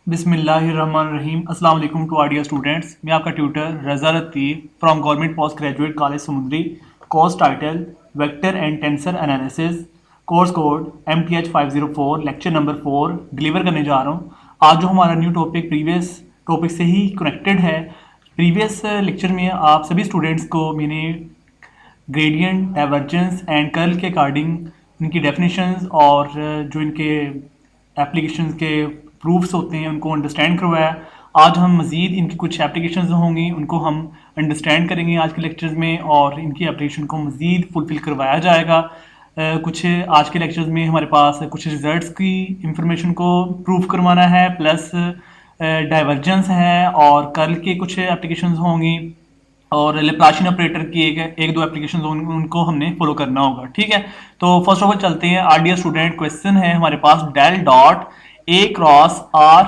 बिस्मिल्लाहिर्रहमानिर्रहीम। अस्सलाम वालेकुम टू आर डियर स्टूडेंट्स। मैं आपका tutor Raza Latif from government post graduate college Samundri. Course title vector and tensor analysis, course code MTH 504, lecture number 4 deliver करने जा रहा हूँ। आज जो हमारा न्यू टॉपिक प्रीवियस टॉपिक से ही कनेक्टेड है। प्रीवियस लेक्चर में आप सभी स्टूडेंट्स को मैंने ग्रेडियंट, डाइवर्जेंस एंड कर्ल के अकॉर्डिंग इनकी डेफिनेशंस और जो इनके एप्लीकेशंस के प्रूफ्स होते हैं उनको अंडरस्टैंड करवाया। आज हम मज़ीद इनकी कुछ एप्लीकेशंस होंगी उनको हम अंडरस्टैंड करेंगे आज के लेक्चर्स में, और इनकी एप्लीकेशन को मज़ीद फुलफ़िल करवाया जाएगा। कुछ आज के लेक्चर्स में हमारे पास कुछ रिजल्ट्स की इंफॉर्मेशन को प्रूफ करवाना है, प्लस डाइवर्जेंस है और कर्ल के कुछ एप्लीकेशंस होंगी, और लेप्लाशियन ऑपरेटर की एक दो एप्लीकेशन उनको हमने फॉलो करना होगा। ठीक है, तो फर्स्ट ऑफ ऑल चलते हैं। आरडीएस स्टूडेंट, क्वेश्चन है हमारे पास del dot A cross are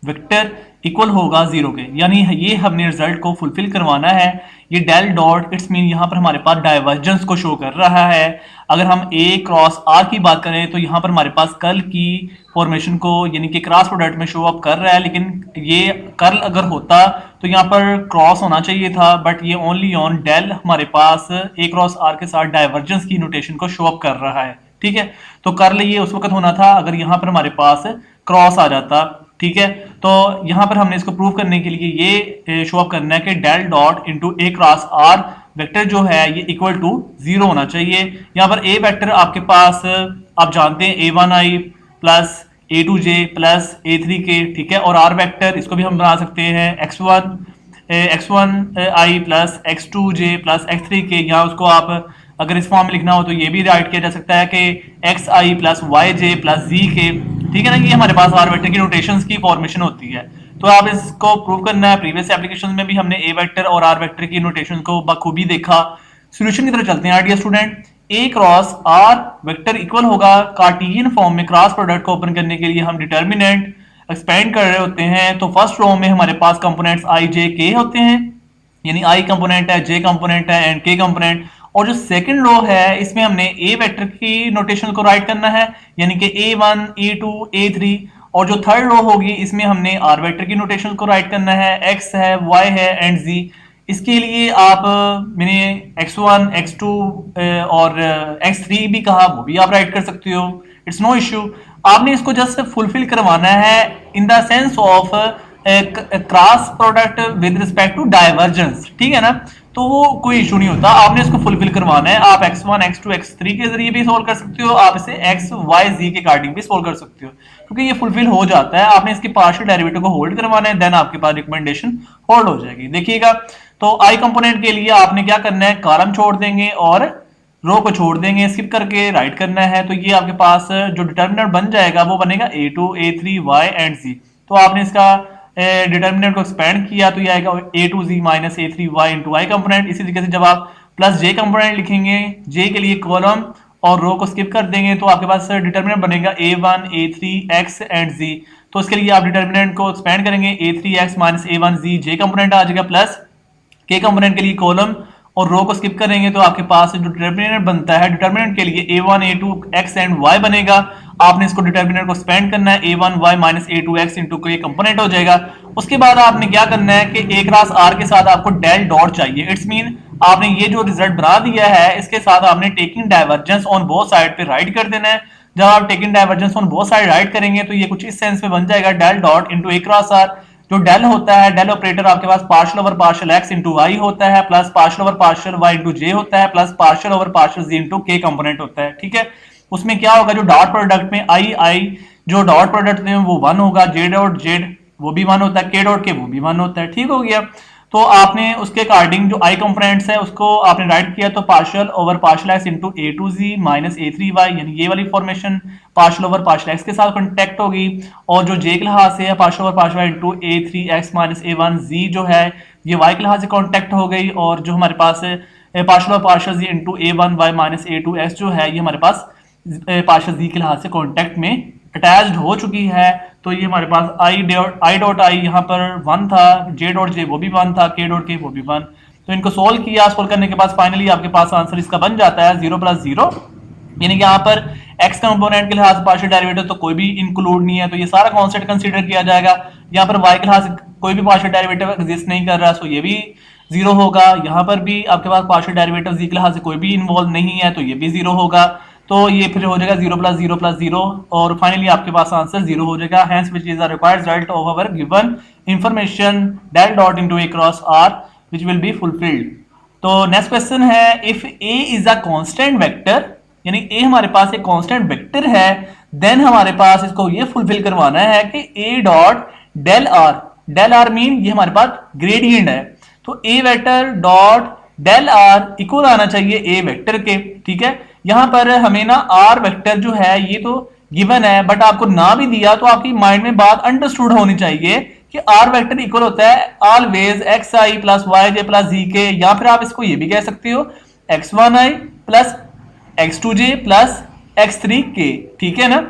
vector equal होगा 0 के, यानी ये हमने रिजल्ट को फुलफिल करवाना है। ये डेल डॉट इट्स मीन यहाँ पर हमारे पास डाइवर्जेंस को शो कर रहा है। अगर हम ए क्रॉस आर की बात करें तो यहाँ पर हमारे पास कर्ल की फॉर्मेशन को यानी कि क्रॉस प्रोडक्ट में शो अप कर रहा है, लेकिन ये कर्ल अगर होता तो यहाँ पर क्रॉस होना चाहिए था, बट ये ओनली ऑन डेल हमारे पास ए क्रॉस आर के साथ डाइवर्जेंस की नोटेशन को शो अप कर रहा है। ठीक है, तो कर्ल ये उस वक्त होना था अगर यहाँ पर हमारे पास क्रॉस आ जाता। ठीक है, तो यहाँ पर हमने इसको प्रूव करने के लिए ये शो अप करना है कि del dot into A cross are vector जो है ये इक्वल टू 0 होना चाहिए। यहाँ पर ए वेक्टर आपके पास आप जानते हैं A1i plus A2j plus A3k। ठीक है, और आर वेक्टर इसको भी हम बना सकते हैं x1i plus x2j plus x3k। यहाँ उसको आप अगर इस फॉर्म में लिखना हो तो ये भी राइट किया जा सकता है कि xi plus yj plus zk। ठीक है ना, ये हमारे पास आर वेक्टर की नोटेशंस की फॉर्मेशन होती है। तो आप इसको प्रूव करना है। प्रीवियस एप्लीकेशन में भी हमने ए वेक्टर और आर वेक्टर की नोटेशन को बखूबी देखा। सॉल्यूशन की तरफ चलते हैं। Our dear student, A cross are vector equal होगा कार्टेशियन फॉर्म में क्रॉस प्रोडक्ट को ओपन करने के लिए हम डिटर्मिनेंट एक्सपेंड कर रहे होते हैं। तो फर्स्ट रो में हमारे पास कंपोनेंट्स i j k होते हैं, यानी i कंपोनेंट है, j कंपोनेंट है एंड k कंपोनेंट। और जो सेकंड रो है इसमें हमने ए वेक्टर की नोटेशन को राइट करना है, यानी कि a1 a2 a3। और जो थर्ड रो होगी इसमें हमने आर वेक्टर की नोटेशन को राइट करना है, x है, y है एंड z। इसके लिए आप मैंने x1 x2 और x3 भी कहा, वो भी आप राइट कर सकते हो, इट्स नो इश्यू। आपने इसको जस्ट फुलफिल करवाना है in the sense of cross product with respect to divergence. ठीक है ना, तो वो कोई इशू नहीं होता। आपने इसको फुलफिल करवाना है। आप x1 x2 x3 के जरिए भी सोल्व कर सकते हो, आप इसे x y z के अकॉर्डिंग भी सोल्व कर सकते हो, क्योंकि ये फुलफिल हो जाता है। आपने इसकी पार्शियल डेरिवेटिव को होल्ड करवाना है, देन आपके पास रिकमेंडेशन होल्ड हो जाएगी। देखिएगा, तो आई कंपोनेंट के लिए आपने क्या करना है, कॉलम छोड़ देंगे और रो को छोड़ देंगे, स्किप करके राइट करना है। तो ये आपके पास जो डिटर्मिनेंट बन जाएगा वो बनेगा a2 a3 y and z। तो आपने इसका डिटर्मिनेंट को एक्सपेंड किया तो ये आएगा a2z माइनस a3y इंटू आई कंपोनेंट। इसी तरीके से जब आप प्लस j कंपोनेंट लिखेंगे, j के लिए कॉलम और रो को स्किप कर देंगे तो आपके पास डिटर्मिनेंट बनेगा a1 a3 x and z। तो इसके लिए आप डिटर्मिनेंट को एक्सपेंड करेंगे, a3x minus a1 z j component आ जाएगा, प्लस k कंपोनेंट के लिए कॉलम और रो को स्किप करेंगे तो आपके पास जो डिटर्मिनेंट बनता है डिटर्मिनेंट के लिए a1 a2 x and y बनेगा। आपने इसको डिटर्मिनेंट को एक्सपेंड करना है, a1 y minus a2 x into ये कंपोनेंट हो जाएगा। उसके बाद आपने क्या करना है कि a क्रॉस r के साथ आपको डेल डॉट चाहिए। इट्स मीन आपने ये जो रिजल्ट बना दिया है इसके साथ आपने taking divergence on both side पे राइट कर देना है। जब आप taking divergence on both side write करेंगे तो ये कुछ इस सेंस में बन जाएगा, del dot into a cross r। जो डेल होता है, डेल ऑपरेटर आपके पास partial over partial x into y होता है, plus partial over partial y into j होता है, plus partial over partial z into k component होता है। ठीक है, उसमें क्या होगा, जो डॉट प्रोडक्ट में i जो डॉट प्रोडक्ट में वो 1 होगा, j डॉट z वो भी 1 होता है, k डॉट k वो भी 1 होता है। ठीक हो गया, तो आपने उसके अकॉर्डिंग जो i कंपोनेंट्स है उसको आपने राइट किया तो partial over partial x into a2z minus a3y, यानी ये वाली formation partial over partial x के साथ कॉन्टेक्ट होगी। और जो j के लिहाज से है partial over partial into a3x minus a1z जो है ये y के लिहाज से कॉन्टेक्ट हो गई। और जो हमारे पास partial over partial z into a1y minus a2x जो है ये हमारे पास पार्शियल z के लिहाज से कॉन्टेक्ट में अटैच्ड हो चुकी है। तो ये हमारे पास आई डॉट आई यहाँ पर 1 था, j डॉट j वो भी 1 था, k डॉट k वो भी 1। तो इनको सोल्व किया, सोल्व करने के बाद फाइनली आपके पास आंसर इसका बन जाता है 0 प्लस 0 यानी कि यहाँ पर x कंपोनेंट के लिहाज से पार्शियल डेरिवेटिव तो कोई भी इंक्लूड नहीं है, तो ये सारा कॉन्सेप्ट कंसीडर किया जाएगा। यहाँ पर y के लिहाज से कोई भी पार्शियल डेरिवेटिव एग्जिस्ट नहीं कर रहा, सो ये भी जीरो होगा। यहाँ पर भी आपके पास पार्शियल डेरिवेटिव z के लिहाज से कोई भी इन्वॉल्व नहीं है, तो ये भी जीरो होगा। तो ये फिर हो जाएगा 0 + 0 + 0 और फाइनली आपके पास आंसर 0 हो जाएगा। Hence which is the required result of our given information del dot into a cross r which will be fulfilled. तो नेक्स्ट क्वेश्चन है, if a is a constant vector, यानी a हमारे पास एक constant vector है, then हमारे पास इसको ये fulfil करवाना है कि a dot del r mean ये हमारे पास ग्रेडियंट है, तो a vector dot del r equal आना चाहिए a वेक्टर के। ठीक है, यहां पर हमें ना r वेक्टर जो है ये तो गिवन है, बट आपको ना भी दिया तो आपकी माइंड में बात अंडरस्टूड होनी चाहिए कि r वेक्टर इक्वल होता है always xi plus yj plus zk, या फिर आप इसको ये भी कह सकते हो x1i plus x2j plus x3k। ठीक है ना,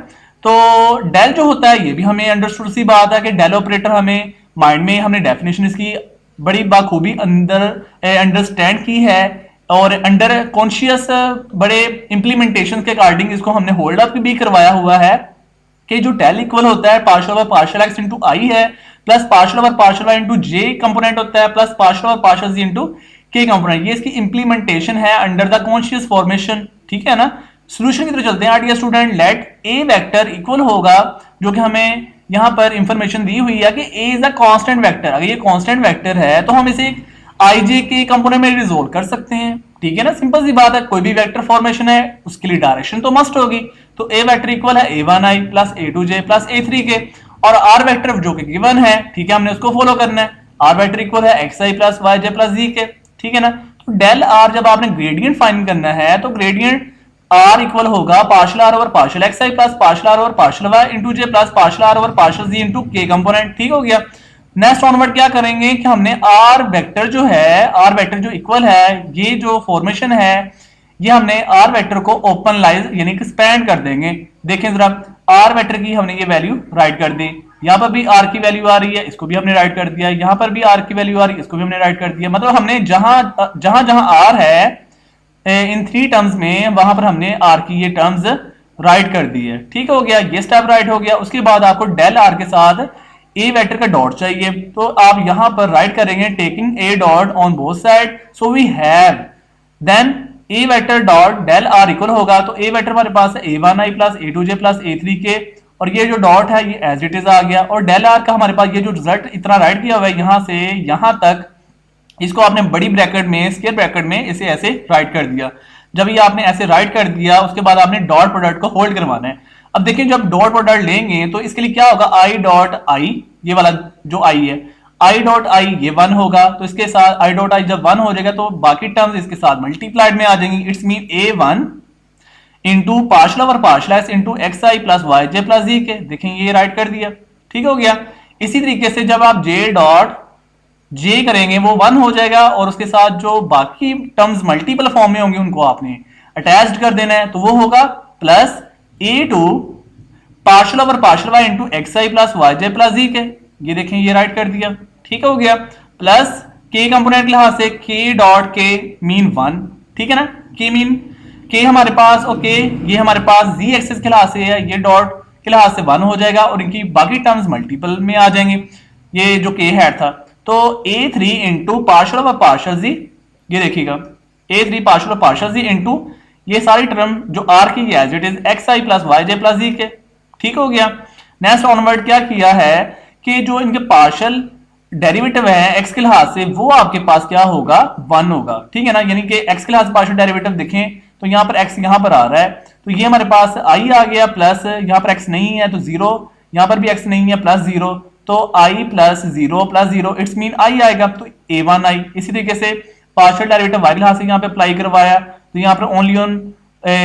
तो डेल जो होता है ये भी हमें अंडरस्टूड सी बात है कि डेल ऑपरेटर हमें माइंड में हमने डेफिनेशन इसकी बड़ी बाखूबी अंदर अंडरस्टैंड की है और अंडर कॉन्शियस बड़े इंप्लीमेंटेशन के अकॉर्डिंग इसको हमने होल्ड अप भी करवाया हुआ है कि जो डेल इक्वल होता है partial over partial X into I है, plus partial over partial Y into J component होता है, plus partial over partial Z into के कंपोनेंट। ये इसकी इंप्लीमेंटेशन है अंडर द कॉन्शियस फॉर्मेशन। ठीक है ना, सोल्यूशन की तरफ चलते हैं। डियर स्टूडेंट, लेट ए वेक्टर इक्वल होगा, जो कि हमें यहां पर इंफॉर्मेशन दी हुई है कि ए इज अ कांस्टेंट वेक्टर। अगर ये कांस्टेंट वेक्टर है तो हम इसे आई जे के कंपोनेंट में रिजोल्व कर सकते हैं। ठीक है ना, सिंपल सी बात है, कोई भी वेक्टर फॉर्मेशन है उसके लिए डायरेक्शन तो मस्ट होगी। तो ए वेक्टर इक्वल है a1i plus a2j plus a3k, और आर वेक्टर जो कि गिवन है, ठीक है, हमने उसको फॉलो करना है। आर वेक्टर इक्वल है xi plus yj plus zk। ठीक है ना, तो डेल आर जब आपने ग्रेडियंट फाइंड करना है तो ग्रेडियंट आर इक्वल होगा partial r over partial xi plus partial r over partial y into j plus partial r over partial z into के कंपोनेंट। ठीक हो गया। नेक्स्ट ऑनवर्ड क्या करेंगे कि हमने आर वेक्टर जो है, आर वेक्टर जो इक्वल है, ये जो फॉर्मेशन है, ये हमने आर वेक्टर को ओपन लाइज यानी कि एक्सपैंड कर देंगे। देखें जरा, आर वेक्टर की हमने ये वैल्यू राइट कर दी, यहाँ पर भी आर की वैल्यू आ रही है, इसको भी हमने राइट कर दिया, यहाँ पर भी आर की वैल्यू आ रही है, इसको भी हमने राइट कर दिया। मतलब हमने जहां जहां आर है इन थ्री टर्म्स में, वहां पर हमने आर की ये टर्म्स राइट कर दी है। ठीक हो गया, ये स्टेप राइट हो गया। उसके बाद आपको डेल आर के साथ ए वेक्टर का डॉट चाहिए, तो आप यहां पर राइट करेंगे taking a dot on both side, so we have then a vector dot del r equal होगा, तो ए वेक्टर हमारे पास है a1i plus a2j plus a3k, और ये जो डॉट है ये एज इट इज आ गया। और डेल आर का हमारे पास ये जो रिजल्ट इतना राइट किया हुआ है यहां से यहां तक, इसको आपने बड़ी ब्रैकेट में स्क्वायर ब्रैकेट में इसे ऐसे राइट कर दिया। जब ये आपने ऐसे राइट कर दिया, उसके बाद आपने डॉट प्रोडक्ट को होल्ड करवाना है। अब देखिए, जब डॉट प्रोडक्ट लेंगे तो इसके लिए क्या होगा, आई डॉट आई, ये वाला जो आई है, आई डॉट आई ये 1 होगा, तो इसके साथ आई डॉट आई जब 1 हो जाएगा तो बाकी टर्म्स इसके साथ मल्टीप्लाइड में आ जाएंगी। It's mean a1 into partial over partial X into xi plus yj plus zk। देखें ये राइट कर दिया। ठीक हो गया। इसी तरीके से जब आप j डॉट j करेंगे वो 1 हो जाएगा, और उसके साथ जो बाकी टर्म्स मल्टीपल फॉर्म में होंगे उनको आपने अटैच्ड कर देना है, तो वो होगा plus a2 partial over partial y into xi plus yj plus zk। ये देखें ये राइट कर दिया। ठीक हो गया। प्लस के कंपोनेंट के लिहाज से k डॉट के मीन 1। ठीक है ना, के मीन के हमारे पास, ओके, ये हमारे पास z एक्सिस के लिहाज से है, ये डॉट के लिहाज से 1 हो जाएगा, और इनकी बाकी टर्म्स मल्टीपल में आ जाएंगे, ये जो k है था। तो a3 into partial over partial z, ये देखिएगा a3 partial over partial z into ये सारी टर्म जो r की as it is xi plus yj plus zk। ठीक हो गया। नेक्स्ट ऑनवर्ड क्या किया है कि जो इनके पार्शियल डेरिवेटिव है x के लिहाज से, वो आपके पास क्या होगा, 1 होगा। ठीक है ना, यानी कि x के लिहाज से पार्शियल डेरिवेटिव देखें तो यहाँ पर x यहाँ पर आ रहा है, तो ये हमारे पास i आ गया, प्लस यहाँ पर x नहीं है तो 0, यहाँ पर भी x नहीं है प्लस 0, तो i plus 0 plus 0, it's mean i आएगा, तो a1i। इसी तरीके से पार्शियल डेरिवेटिव y के लिहाज से यहाँ पे अप्लाई करवाया, तो यहाँ पर ओनली ऑन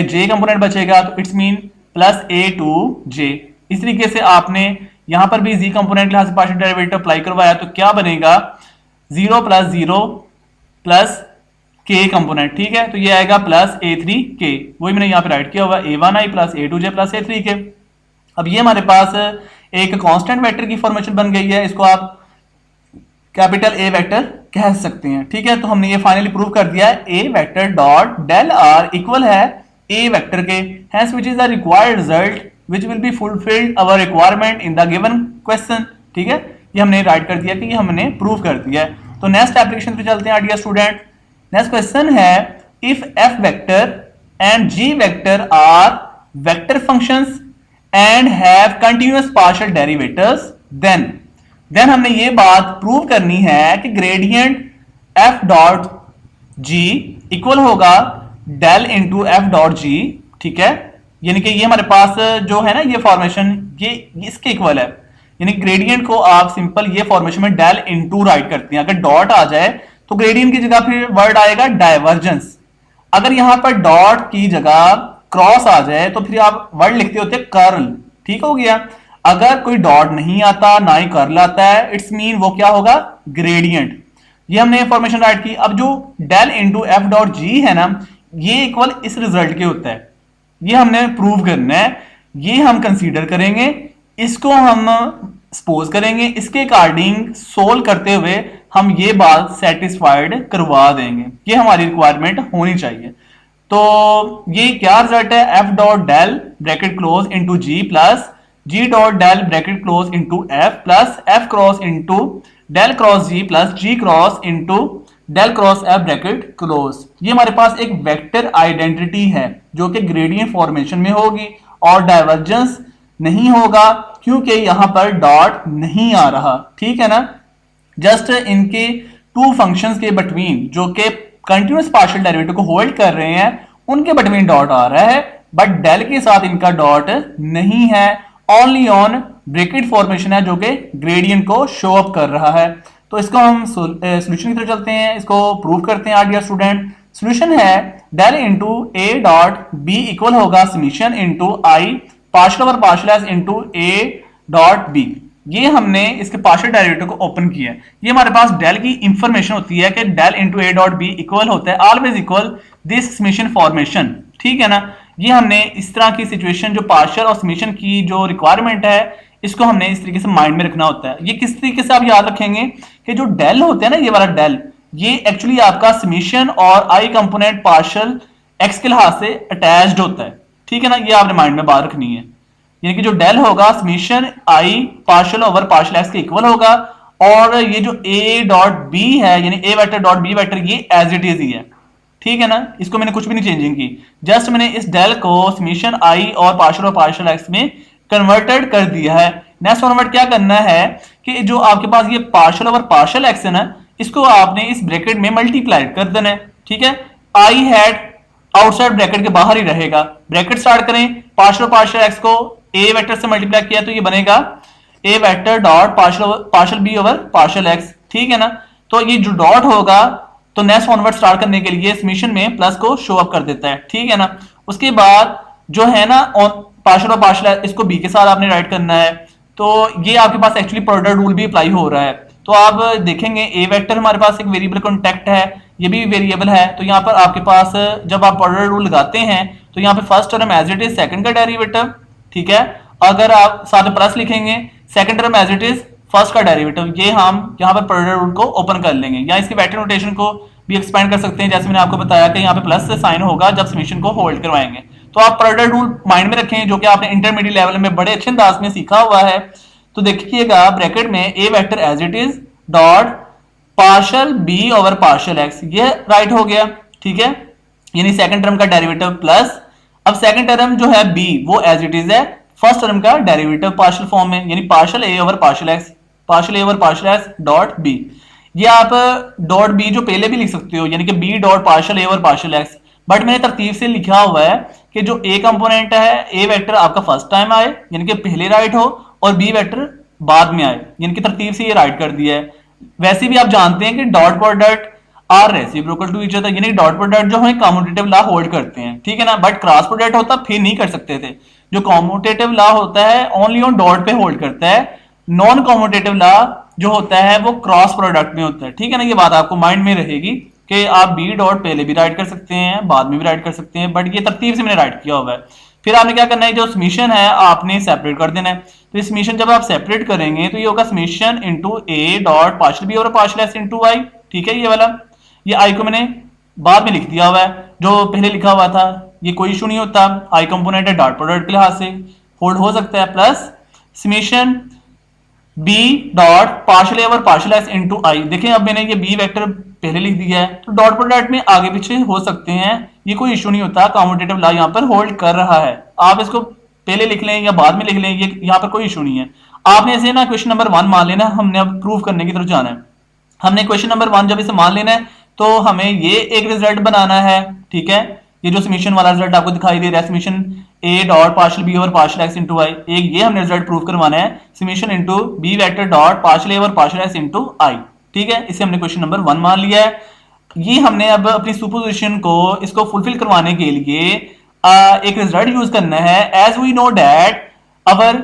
j कंपोनेंट बचेगा, तो इट्स मीन प्लस a2j। इस तरीके से आपने यहां पर भी z कंपोनेंट के लिहाज से पार्शियल डेरिवेटिव अप्लाई करवाया, तो क्या बनेगा 0 प्लस 0 प्लस k कंपोनेंट। ठीक है, तो ये आएगा प्लस a3k, वही मैंने यहां पे राइट किया हुआ, a1i plus a2j plus a3k। अब ये हमारे पास एक कांस्टेंट वेक्टर की फॉर्मेशन बन गई है, इसको आप कैपिटल A वेक्टर कह सकते हैं। ठीक है, तो हमने ये फाइनली प्रूव कर दिया है, A vector dot del r equal है ए वेक्टर के, hence which is the required result which will be fulfilled our requirement in the given question। ठीक है, ये हमने राइट कर दिया कि ये हमने प्रूव कर दिया है। तो नेक्स्ट एप्लीकेशन पे चलते हैं डियर स्टूडेंट। नेक्स्ट क्वेश्चन है if F vector and G vector are vector functions and have continuous partial derivatives then हमने ये बात प्रूव करनी है कि gradient F dot G equal होगा del into F dot G. ठीक है, यानी कि ये हमारे पास जो है ना ये फॉर्मेशन ये इसके इक्वल है, यानी ग्रेडियंट को आप सिंपल ये फॉर्मेशन में डेल इंटू राइट करते हैं। अगर डॉट आ जाए तो ग्रेडियंट की जगह फिर वर्ड आएगा डाइवर्जेंस। अगर यहां पर डॉट की जगह क्रॉस आ जाए तो फिर आप वर्ड लिखते होते कर्ल। ठीक हो गया, अगर कोई डॉट नहीं आता ना ही कर्ल आता है इट्स मीन वो क्या होगा ग्रेडियंट। ये हमने इंफॉर्मेशन राइट की। अब जो del into F dot g है ना ये इक्वल इस रिजल्ट के होता है, ये हमने प्रूव करना है, ये हम कंसीडर करेंगे, इसको हम सपोज करेंगे, इसके अकॉर्डिंग सोल्व करते हुए हम ये बात सेटिस्फाइड करवा देंगे। ये हमारी रिक्वायरमेंट होनी चाहिए। तो ये क्या रिजल्ट है F dot del bracket close into G plus G dot del bracket close into F plus F cross into del cross G plus G cross into del cross F bracket close. ये हमारे पास एक vector identity है जो कि gradient formation में होगी और divergence नहीं होगा क्योंकि यहां पर डॉट नहीं आ रहा। ठीक है ना, जस्ट इनके टू फंक्शंस के बिटवीन जो कि कंटिन्यूअस पार्शियल डेरिवेटिव को होल्ड कर रहे हैं उनके बिटवीन डॉट आ रहा है, बट डेल के साथ इनका डॉट नहीं है, ओनली ऑन ब्रैकेट फॉर्मेशन है जो कि ग्रेडियंट को शो अप कर रहा है। तो इसको हम सॉल्यूशन की तरफ चलते हैं, इसको प्रूव करते हैं डियर स्टूडेंट। सॉल्यूशन है डेल इंटू ए डॉट बी इक्वल होगा summation into I partial over partial S into A dot B. ये हमने इसके पार्शियल डेरिवेटिव को ओपन किया है। ये हमारे पास डेल की इंफॉर्मेशन होती है कि डेल इंटू ए डॉट बी इक्वल होता है always equal this summation formation. ठीक है ना, ये हमने इस तरह की सिचुएशन जो पार्शियल और समीशन की जो रिक्वायरमेंट है इसको हमने इस तरीके से माइंड में रखना होता है। ये किस तरीके से आप याद रखेंगे कि जो डेल होते हैं ना ये वाला डेल ये एक्चुअली आपका समीशन और आई कंपोनेंट पार्शियल एक्स के लिहाज से अटैच्ड होता है। ठीक है ना, ये आपने माइंड में बात रखनी है, यानी कि जो डेल होगा summation I partial over partial x के इक्वल होगा और ये जो ए डॉट बी है यानी ए वेक्टर डॉट बी वेक्टर ये एज इट इज ही है। ठीक है ना, इसको मैंने कुछ भी नहीं चेंजिंग की, जस्ट मैंने इस डेल को समीशन आई और पार्शियल एक्स में कन्वर्टेड कर दिया है। नेक्स्ट फॉर्मेट क्या करना है कि जो आपके पास ये पार्शियल ओवर पार्शियल एक्स है ना इसको आपने इस ब्रैकेट में मल्टीप्लाई कर देना है। ठीक है, आई हैड आउटसाइड ब्रैकेट के बाहर ही रहेगा। ब्रैकेट स्टार्ट करें, पार्शियल एक्स को ए वेक्टर से मल्टीप्लाई किया तो ये बनेगा A vector dot partial B over partial x. ठीक है ना, तो ये जो डॉट होगा तो नेक्स्ट फॉर्मेट स्टार्ट करने के लिए समीशन में प्लस को शो अप कर देता है। ठीक है ना, उसके बाद जो है ना पार्शियल और पार्शियल इसको बी के साथ आपने राइट करना है। तो ये आपके पास एक्चुअली प्रोडक्ट रूल भी अप्लाई हो रहा है। तो आप देखेंगे ए वेक्टर हमारे पास एक वेरिएबल कॉन्टेक्ट है, ये भी वेरिएबल है। तो यहाँ पर आपके पास जब आप प्रोडक्ट रूल लगाते हैं तो यहाँ पे first term as it is second का डेरिवेटिव। ठीक है, अगर आप साथ में प्लस लिखेंगे second term as it is first का डेरिवेटिव। ये हम यहाँ पर प्रोडक्ट रूल को ओपन कर लेंगे या इसकी वेक्टर नोटेशन को भी एक्सपेंड कर सकते हैं, जैसे मैंने आपको बताया कि यहाँ पे प्लस से साइन होगा जब समीशन को होल्ड करवाएंगे। तो आप प्रोडक्ट रूल माइंड में रखें जो कि आपने इंटरमीडिएट लेवल में बड़े अच्छे अंदाज में सीखा हुआ है। तो देखिएगा ब्रैकेट में A vector as it is dot partial B over partial X, ये राइट हो गया। ठीक है, यानी सेकंड टर्म का डेरिवेटिव प्लस अब सेकंड टर्म जो है बी वो एज इट इज है फर्स्ट टर्म का डेरिवेटिव पार्शियल फॉर्म में, यानी पार्शियल ए over partial X dot B. ये आप डॉट बी जो पहले भी लिख सकते हो यानी कि b dot partial A over partial x, but मैंने तरतीब से लिखा हुआ है कि जो ए कंपोनेंट है ए वेक्टर आपका फर्स्ट टाइम आए यानी कि पहले राइट हो और बी वेक्टर बाद में आए, यानी कि तरतीब से ये राइट कर दिया है। वैसे भी आप जानते हैं कि dot product are reciprocal to each other, यानी डॉट प्रोडक्ट जो है कम्यूटेटिव लॉ होल्ड करते हैं। ठीक है ना, बट क्रॉस प्रोडक्ट होता फिर नहीं कर सकते थे। जो कम्यूटेटिव लॉ होता है ओनली ऑन डॉट पे होल्ड करता है, नॉन कम्यूटेटिव लॉ जो होता है वो क्रॉस प्रोडक्ट में होता है। ठीक है ना, ये बात आपको माइंड में रहेगी कि आप बी डॉट पहले भी राइट कर सकते हैं बाद में भी राइट कर सकते हैं, बट ये तरतीब से मैंने राइट किया हुआ है। फिर आपने क्या करना है, जो समीशन है आपने सेपरेट कर देना है। तो इस समीशन जब आप सेपरेट करेंगे तो ये होगा समीशन इंटू ए डॉट पार्शियल बी और पार्शियल एस इंटू आई। ठीक है, ये वाला ये आई को मैंने बाद में लिख दिया हुआ है, जो पहले लिखा हुआ था ये कोई इशू नहीं होता, आई कंपोनेंट है डॉट प्रोडक्ट के लिहाज से होल्ड हो सकता है, plus summation B dot partial A over partial X into I. देखें अब मैंने ये बी वेक्टर पहले लिख दिया है, तो डॉट प्रोडक्ट में आगे पीछे हो सकते हैं, ये कोई इशू नहीं होता, कॉम्यूटेटिव लॉ यहाँ पर होल्ड कर रहा है। आप इसको पहले लिख लें या बाद में लिख लें, ये यहाँ पर कोई इशू नहीं है। आपने इसे ना क्वेश्चन नंबर 1 मान लेना, हमने अब प्रूव करने की तरफ जाना है। हमने क्वेश्चन नंबर 1 जब इसे मान लेना है तो हमें ये एक रिजल्ट बनाना है, ठीक है। ये जो समीशन वाला रिजल्ट आपको दिखाई दे रहा है, summation A dot partial B over partial X into I, एक ये हमने रिजल्ट प्रूव करवाना है, summation into B vector dot partial ए ओवर पार्शियल एक्स इंटू आई, ठीक है। इसे हमने क्वेश्चन नंबर 1 मान लिया है। ये हमने अब अपनी सुपोजिशन को इसको फुलफिल करवाने के लिए एक रिजल्ट यूज करना है। As we know that our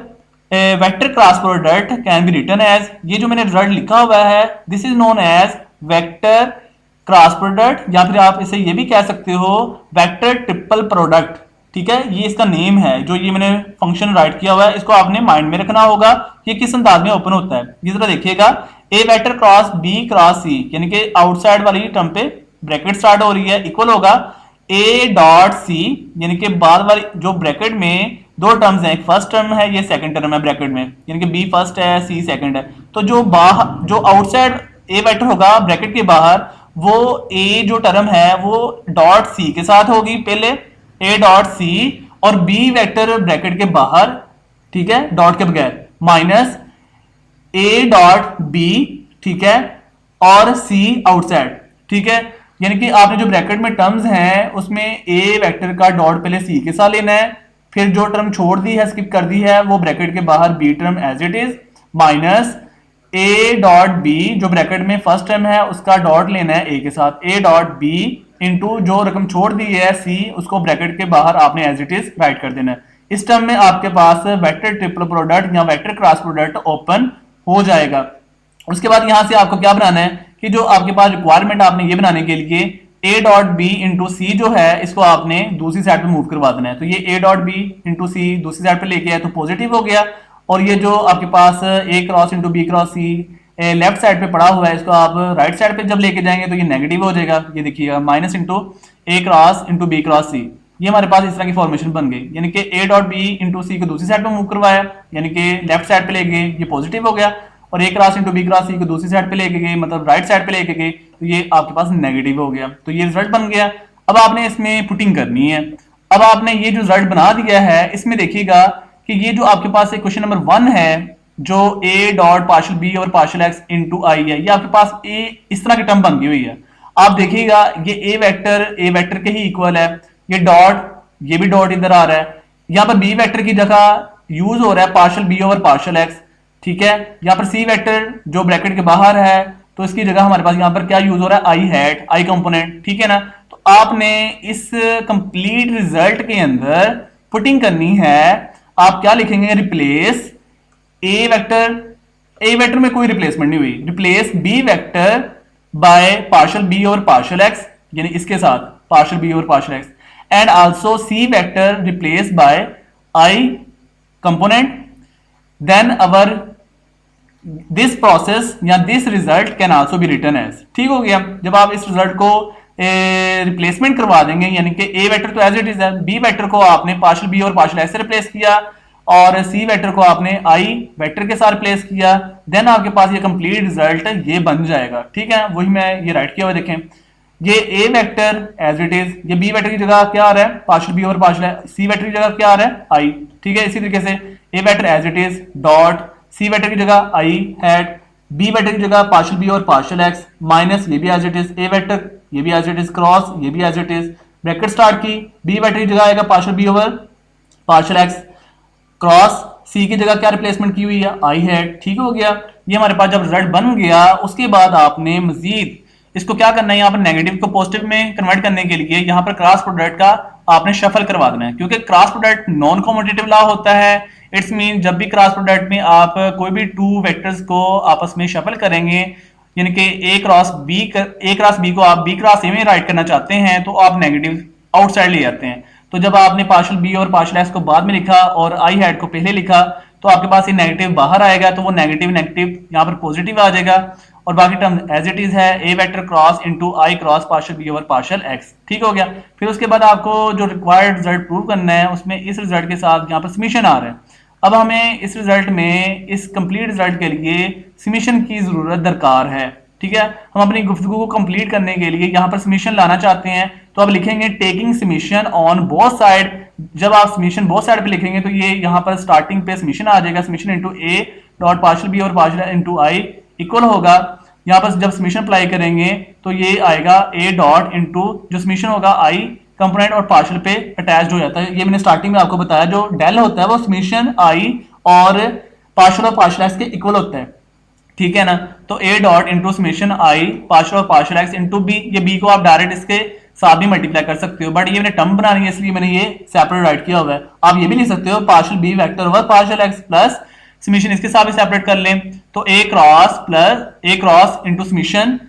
vector cross product can be written as, ये जो मैंने रिजल्ट लिखा हुआ है this is known as vector cross product, या फिर आप इसे ये भी कह सकते हो वेक्टर ट्रिपल प्रोडक्ट, ठीक है। ये इसका नेम है, जो ये मैंने फंक्शन राइट किया हुआ है, इसको आपने माइंड में रखना होगा कि किस अंदाज में ओपन होता है। ये जरा देखिएगा, ए वेक्टर क्रॉस बी क्रॉस सी, यानी कि आउटसाइड वाली टर्म पे ब्रैकेट स्टार्ट हो रही है, इक्वल होगा ए डॉट सी, यानी कि बाद वाली जो ब्रैकेट में दो टर्म्स हैं, एक फर्स्ट टर्म है, ये सेकंड टर्म है ब्रैकेट में, यानी कि बी फर्स्ट है सी सेकंड है। तो जो बाहर जो आउटसाइड ए वेक्टर होगा ब्रैकेट के बाहर, वो ए जो टर्म है वो डॉट सी के साथ होगी पहले, ए डॉट सी, और बी वेक्टर ब्रैकेट के बाहर, ठीक है, डॉट के बगैर, माइनस ए डॉट बी, ठीक है, और सी आउटसाइड, ठीक है। यानी कि आपने जो ब्रैकेट में टर्म्स हैं उसमें ए वेक्टर का डॉट पहले सी के साथ लेना है, फिर जो टर्म छोड़ दी है, स्किप कर दी है, वो ब्रैकेट के बाहर b term as it is, minus a dot b जो ब्रैकेट में फर्स्ट टर्म है उसका डॉट लेना है ए के साथ, ए डॉट बी इंटू जो रकम छोड़ दी है सी, उसको ब्रैकेट के बाहर आपने एज इट इज राइट कर देना है। इस टर्म में आपके पास वेक्टर ट्रिपल प्रोडक्ट या वेक्टर क्रॉस प्रोडक्ट ओपन हो जाएगा। उसके बाद यहां से आपको क्या बनाना है कि जो आपके पास रिक्वायरमेंट आपने ये बनाने के लिए ए डॉट बी इंटू सी जो है इसको आपने दूसरी साइड पे मूव करवा देना है। तो ये ए डॉट बी इंटू सी दूसरी साइड पे लेके आए तो पॉजिटिव हो गया, और ये जो आपके पास ए क्रॉस इंटू बी क्रॉस सी लेफ्ट साइड पे पड़ा हुआ है, इसको आप राइट साइड पे जब लेके जाएंगे तो ये नेगेटिव हो जाएगा। ये देखिएगा minus into A cross into B cross सी, ये हमारे पास इस तरह की फॉर्मेशन बन गई, यानी कि ए डॉट बी इंटू सी को दूसरी साइड पे मूव करवाया, यानी कि लेफ्ट साइड पे ले गए, ये पॉजिटिव हो गया, और ए क्रॉस इंटू बी क्रॉस सी को दूसरी साइड पे लेके गए, मतलब राइट साइड पे लेके गए, तो ये आपके पास नेगेटिव हो गया। तो ये रिजल्ट बन गया। अब आपने इसमें पुटिंग करनी है। अब आपने ये जो रिजल्ट बना दिया है इसमें देखिएगा कि ये जो आपके पास क्वेश्चन नंबर 1 है, जो ए डॉट पार्शियल बी और पार्शियल एक्स इंटू आई है, ये आपके पास ए इस तरह की टर्म बन गई हुई है। आप देखिएगा ये ए वेक्टर के ही इक्वल है, ये डॉट, ये भी डॉट इधर आ रहा है, यहाँ पर बी वेक्टर की जगह यूज हो रहा है partial B over partial x, ठीक है। यहाँ पर सी वेक्टर जो ब्रैकेट के बाहर है तो इसकी जगह हमारे पास यहाँ पर क्या यूज हो रहा है, आई हैट, आई कंपोनेंट, ठीक है ना। तो आपने इस कंप्लीट रिजल्ट के अंदर पुटिंग करनी है। आप क्या लिखेंगे, रिप्लेस ए वेक्टर में कोई रिप्लेसमेंट नहीं हुई, replace B vector by partial B और पार्शियल एक्स, यानी इसके साथ पार्शियल बी और partial X, and also C vector replace by I component, then our this process या this result can also be written as. ठीक हो गया। जब आप इस रिजल्ट को रिप्लेसमेंट करवा देंगे, यानी कि ए वेक्टर तो एज इट इज है, बी वेक्टर को आपने पार्शियल बी और पार्शियल एक्स से रिप्लेस किया, और सी वेक्टर को आपने आई वेक्टर के साथ रिप्लेस किया, देन आपके पास ये कंप्लीट रिजल्ट ये बन जाएगा। ठीक है, वही मैं ये राइट किया हुआ, देखें ये ए वेक्टर एज इट इज, ये बी वेक्टर की जगह क्या आ रहा है, पार्शियल बी और पार्शियल, सी वेक्टर की जगह क्या आ रहा है, आई। ठीक है, इसी तरीके से A vector as it is dot C vector की जगह आई हैट, बी वेक्टर की जगह पार्शियल बी और पार्शियल एक्स, माइनस ये भी as it is, A vector ये भी एज इट इज, क्रॉस ये भी as it is, bracket start की, बी वेक्टर की जगह आएगा partial B over partial X, cross C की जगह क्या रिप्लेसमेंट की हुई है, आई है। ठीक हो गया। ये हमारे पास जब रिजल्ट बन गया, उसके बाद आपने मजीद इसको क्या करना है, यहाँ पर नेगेटिव को पॉजिटिव में कन्वर्ट करने के लिए यहाँ पर क्रॉस प्रोडक्ट का आपने शफल करवा देना है, क्योंकि cross product non commutative law होता है। इट्स मीन जब भी क्रॉस प्रोडक्ट में आप कोई भी टू वेक्टर्स को आपस में शफल करेंगे, यानी कि ए क्रॉस बी को आप बी क्रॉस ए में राइट करना चाहते हैं, तो आप नेगेटिव आउटसाइड ले जाते हैं। तो जब आपने पार्शियल बी और पार्शियल एक्स को बाद में लिखा और आई हैड को पहले लिखा, तो आपके पास ये नेगेटिव बाहर आएगा, तो वो नेगेटिव यहाँ पर पॉजिटिव आ जाएगा, और बाकी टर्म एज इट इज है, ए vector cross into I cross partial B over partial x. ठीक हो गया। फिर उसके बाद आपको जो रिक्वायर्ड रिजल्ट प्रूव करना है उसमें इस रिजल्ट के साथ यहाँ पर समीशन आ रहा है। अब हमें इस रिजल्ट में, इस कंप्लीट रिजल्ट के लिए समीशन की जरूरत दरकार है। ठीक है, हम अपनी गुफ्तगू को कंप्लीट करने के लिए यहाँ पर समीशन लाना चाहते हैं, तो आप लिखेंगे taking summation on both side. जब आप समीशन बोथ साइड पे लिखेंगे तो ये यहाँ पर स्टार्टिंग पे समीशन आ जाएगा, summation into a dot partial B और पार्शियल इनटू आई इक्वल होगा, यहाँ पर जब समीशन अप्लाई करेंगे तो ये आएगा ए डॉट इनटू जो समीशन होगा आई कंपोनेंट और पार्शियल पे अटैच्ड हो जाता है। ये मैंने स्टार्टिंग में आपको बताया, जो डेल होता है वो समीशन आई और पार्शियल एक्स के इक्वल होता है। ठीक है ना, तो ए dot into summation I partial और पार्शियल एक्स इंटू बी, ये बी को आप डायरेक्ट इसके साथ भी मल्टीप्लाई कर सकते हो, बट ये मैंने टर्म बनानी है इसलिए मैंने ये सेपरेट राइट किया हुआ है। आप ये भी लिख सकते हो partial b vector over partial x plus summation इसके साथ भी सेपरेट कर लें, तो a cross plus A cross into summation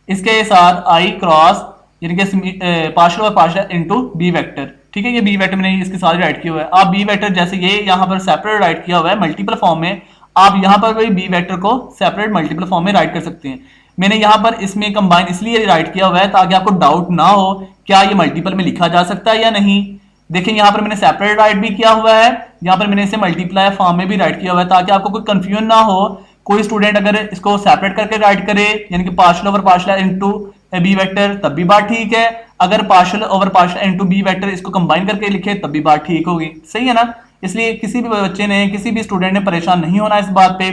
इसके साथ आई क्रॉस यानी कि पार्शियल और पार्शियल इंटू बी वेक्टर। ठीक है, ये बी वेक्टर मैंने इसके साथ राइट किया हुआ है। आप बी वेक्टर जैसे ये यहाँ पर सेपरेट राइट किया हुआ है मल्टीपल फॉर्म में, आप यहाँ पर भी बी वेक्टर को सेपरेट मल्टीपल फॉर्म में राइट कर सकते हैं। मैंने यहाँ पर इसमें कंबाइन इसलिए राइट किया हुआ है ताकि आपको डाउट ना हो क्या ये मल्टीपल में लिखा जा सकता है या नहीं। देखिए यहाँ पर मैंने सेपरेट राइट भी किया हुआ है, यहाँ पर मैंने इसे मल्टीप्लाई फॉर्म में भी राइट किया हुआ है ताकि आपको कोई कंफ्यूजन ना हो। कोई स्टूडेंट अगर इसको सेपरेट करके राइट करे यानी कि partial over partial into b vector तब भी बात ठीक है, अगर partial over partial into b vector इसको कंबाइन करके लिखे तब भी बात ठीक होगी। सही है ना, इसलिए किसी भी बच्चे ने, किसी भी स्टूडेंट ने परेशान नहीं होना इस बात पे।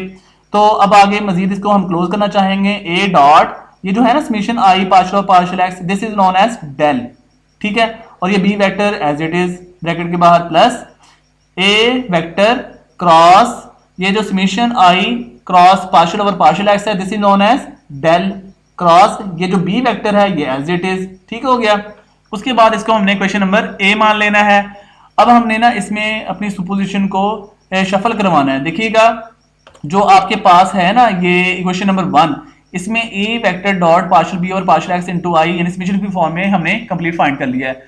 तो अब आगे मजीद इसको हम क्लोज करना चाहेंगे, ए डॉट ये जो है ना समीशन आई पार्शियल और partial X, this is known as del. ठीक है, और ये B vector as it is bracket के बाहर प्लस ए वेक्टर क्रॉस ये जो summation I cross partial over partial X है, this is known as del cross ये जो बी वेक्टर है ये एज इट इज। ठीक हो गया। उसके बाद इसको हमने क्वेश्चन नंबर ए मान लेना है। अब हमने ना इसमें अपनी सुपोजिशन को शफल करवाना है। देखिएगा जो आपके पास है ना ये क्वेश्चन नंबर 1, इसमें ए वेक्टर डॉट पार्शियल बी और पार्शियल एक्स इनटू आई यानी समीशन की फॉर्म में हमने कंप्लीट फाइंड कर लिया है।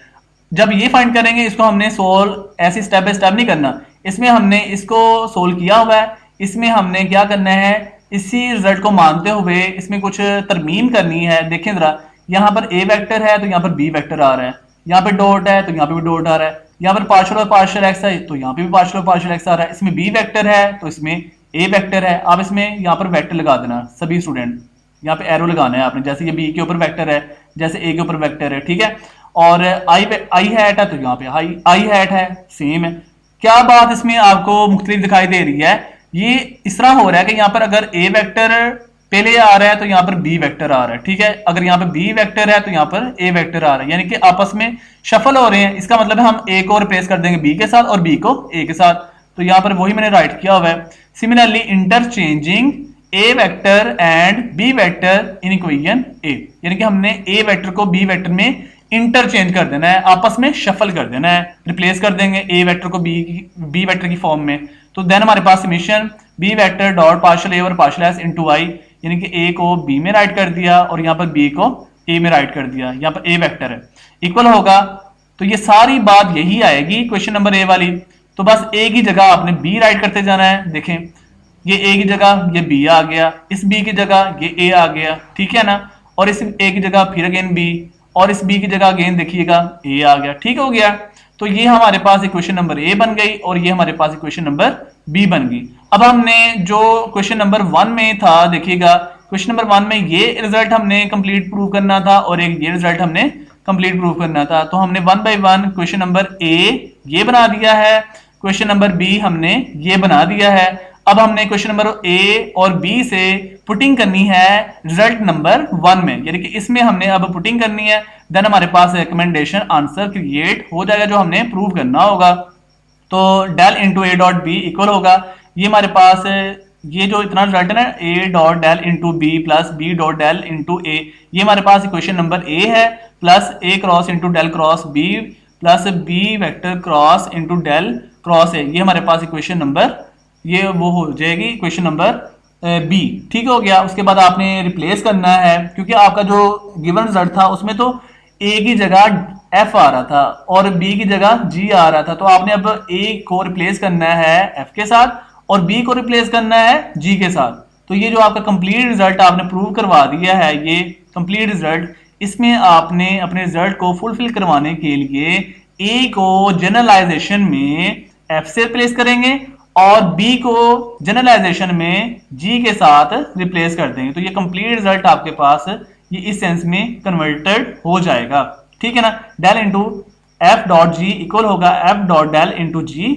जब ये फाइंड करेंगे इसको हमने सोल्व ऐसे स्टेप बाय स्टेप नहीं करना, इसमें हमने इसको सोल्व किया हुआ है। इसमें हमने क्या करना है, इसी रिजल्ट को मानते हुए इसमें कुछ तरमीम करनी है। देखें जरा, यहाँ पर ए वेक्टर है तो यहाँ पर बी वेक्टर आ रहा है, यहाँ पे डॉट है तो यहाँ पे भी डॉट आ रहा है, यहाँ पर पार्शियल और पार्शियल एक्स है तो यहाँ पे भी पार्शियल और पार्शियल एक्स आ रहा है, इसमें बी वेक्टर है तो इसमें ए वेक्टर है। आप इसमें यहाँ पर वेक्टर लगा देना, सभी स्टूडेंट यहाँ पे एरो लगाना है आपने, जैसे ये बी के ऊपर वेक्टर है, जैसे ए के ऊपर वेक्टर है। ठीक है, और आई हैट है तो यहाँ पे आई हैट है, सेम है। क्या बात इसमें आपको मुख्तलिफ दिखाई दे रही है, ये इस तरह हो रहा है कि यहाँ पर अगर ए वेक्टर पहले आ रहा है तो यहाँ पर बी वेक्टर आ रहा है। ठीक है, अगर यहाँ पर बी वेक्टर है तो यहाँ पर ए वेक्टर आ रहा है, यानी कि आपस में शफल हो रहे हैं। इसका मतलब है हम ए को रिप्लेस कर देंगे बी के साथ और बी को ए के साथ, तो यहाँ पर वही मैंने राइट किया हुआ है। Similarly interchanging A vector and B vector in equation A, यानी कि हमने ए वेक्टर को बी वेक्टर में इंटरचेंज कर देना है, आपस में शफल कर देना है, रिप्लेस कर देंगे ए वेक्टर को बी वेक्टर की फॉर्म में। तो देन हमारे पास summation B vector dot partial A और पार्शियल एक्स इनटू आई, यानी कि ए को बी में राइट कर दिया और यहाँ पर बी को ए में राइट कर दिया, यहाँ पर ए वेक्टर है, इक्वल होगा। तो ये सारी बात यही आएगी क्वेश्चन नंबर ए वाली। तो बस ए की जगह आपने बी राइट करते जाना है। देखें ये ए की जगह ये बी आ गया, इस बी की जगह ये ए आ गया, ठीक है ना, और इस ए की जगह फिर अगेन बी, और इस बी की जगह अगेन देखिएगा ए आ गया। ठीक हो गया, तो ये हमारे पास इक्वेशन नंबर ए बन गई और ये हमारे पास इक्वेशन नंबर बी बन गई। अब हमने जो क्वेश्चन नंबर 1 में था, देखिएगा क्वेश्चन नंबर 1 में ये रिजल्ट हमने कंप्लीट प्रूव करना था और एक ये रिजल्ट हमने कंप्लीट प्रूव करना था। तो हमने 1 बाय 1 क्वेश्चन नंबर ए ये बना दिया है, क्वेश्चन नंबर बी हमने ये बना दिया है। अब हमने क्वेश्चन नंबर ए और बी से पुटिंग करनी है रिजल्ट नंबर 1 में, यानी कि इसमें हमने अब पुटिंग करनी है, देन हमारे पास रिकमेंडेशन आंसर क्रिएट हो जाएगा जो हमने प्रूव करना होगा। तो डेल इंटू ए डॉट बी इक्वल होगा, ये हमारे पास ये जो इतना रिजल्ट है ना A dot del into B plus B dot del into A, ये हमारे पास इक्वेशन नंबर ए है, plus A cross into del cross B plus B vector cross into del cross A, ये हमारे पास इक्वेशन नंबर ये वो हो जाएगी इक्वेशन नंबर बी। ठीक हो गया। उसके बाद आपने रिप्लेस करना है, क्योंकि आपका जो गिवन रिजल्ट था उसमें तो ए की जगह एफ आ रहा था और बी की जगह जी आ रहा था, तो आपने अब ए को रिप्लेस करना है एफ के साथ और बी को रिप्लेस करना है जी के साथ। तो ये जो आपका कंप्लीट रिजल्ट आपने प्रूव करवा दिया है, ये कंप्लीट रिजल्ट, इसमें आपने अपने रिजल्ट को फुलफिल करवाने के लिए ए को जनरलाइजेशन में एफ से रिप्लेस करेंगे और बी को जनरलाइजेशन में जी के साथ रिप्लेस कर देंगे। तो ये कंप्लीट रिजल्ट आपके पास ये इस सेंस में कन्वर्टेड हो जाएगा, ठीक है ना। Del into F dot G equal होगा F dot del into G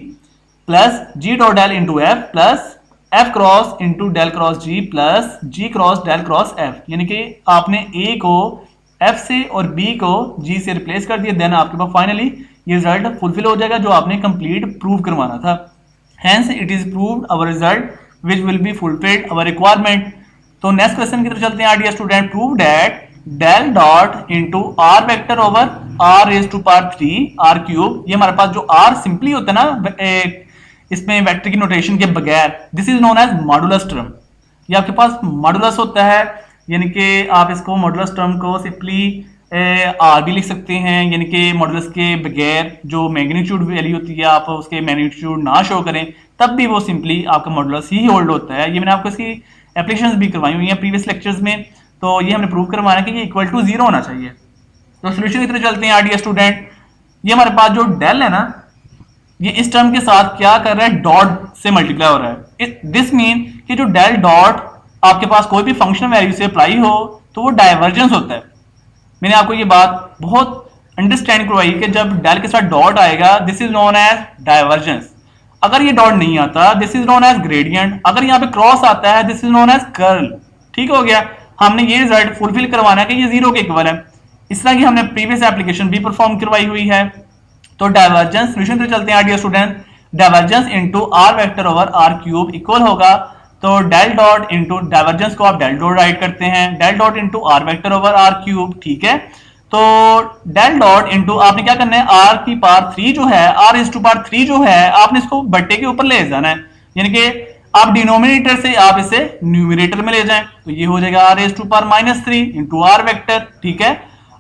plus G dot del into F plus F cross into del cross G plus G cross del cross F. यानी कि आपने ए को एफ से और B को जी से replace कर दिया, देन आपके पास फाइनली ये रिजल्ट फुलफिल हो जाएगा जो आपने कंप्लीट प्रूव करवाना था। Hence it is proved our result which will be fulfilled our requirement. तो नेक्स्ट क्वेश्चन की तरफ चलते हैं। Dear student, prove that del dot into r vector over r raise to power 3 r cube. ये हमारे पास जो आर सिंपली होता है ना इसमें वेक्टर की नोटेशन के बगैर, this is known as modulus term. ये आपके पास मॉडुलस होता है, यानी कि आप इसको मॉडुलस टर्म को सिंपली आर भी लिख सकते हैं, यानी कि मॉडुलस के बगैर जो मैग्नीट्यूड वैल्यू होती है आप उसके मैग्नीट्यूड ना शो करें तब भी वो सिंपली आपका मॉडुलस ही होल्ड होता है। ये मैंने आपको इसकी एप्लीकेशंस भी करवाई हुई हैं प्रीवियस लेक्चर्स में। तो ये हमने प्रूव करवाना कि ये इक्वल टू 0 होना चाहिए। तो सोल्यूशन की तरफ चलते हैं। डियर स्टूडेंट, ये हमारे पास जो डेल है ना, ये इस टर्म के साथ क्या कर रहा है, डॉट से मल्टीप्लाई हो रहा है। दिस मीन कि जो डेल डॉट आपके पास कोई भी फंक्शन वैल्यू से अप्लाई हो तो वो डाइवर्जेंस होता है। मैंने आपको ये बात बहुत अंडरस्टैंड करवाई कि जब डेल के साथ डॉट आएगा this is known as divergence. अगर ये डॉट नहीं आता this is known as gradient. अगर यहाँ पे क्रॉस आता है this is known as curl. ठीक हो गया। हमने ये रिजल्ट फुलफिल करवाना है कि ये 0 के इक्वल है। इस तरह की हमने प्रीवियस एप्लीकेशन भी परफॉर्म करवाई हुई है। तो डाइवर्जेंस सोल्यूशन पे चलते हैं। Dear student, divergence into are vector over r cube equal होगा, तो डेल डॉट इनटू डाइवर्जेंस को आप डेल डॉट राइट करते हैं, del dot into are vector over r cube. ठीक है, तो डेल डॉट इनटू आपने क्या करना है, आर की पावर 3 जो है, आर इज टू पावर 3 जो है, आपने इसको बट्टे के ऊपर ले जाना है, यानी कि आप डिनोमिनेटर से आप इसे न्यूमरेटर में ले जाएं, तो ये हो जाएगा r is to power -3 into r vector. ठीक है,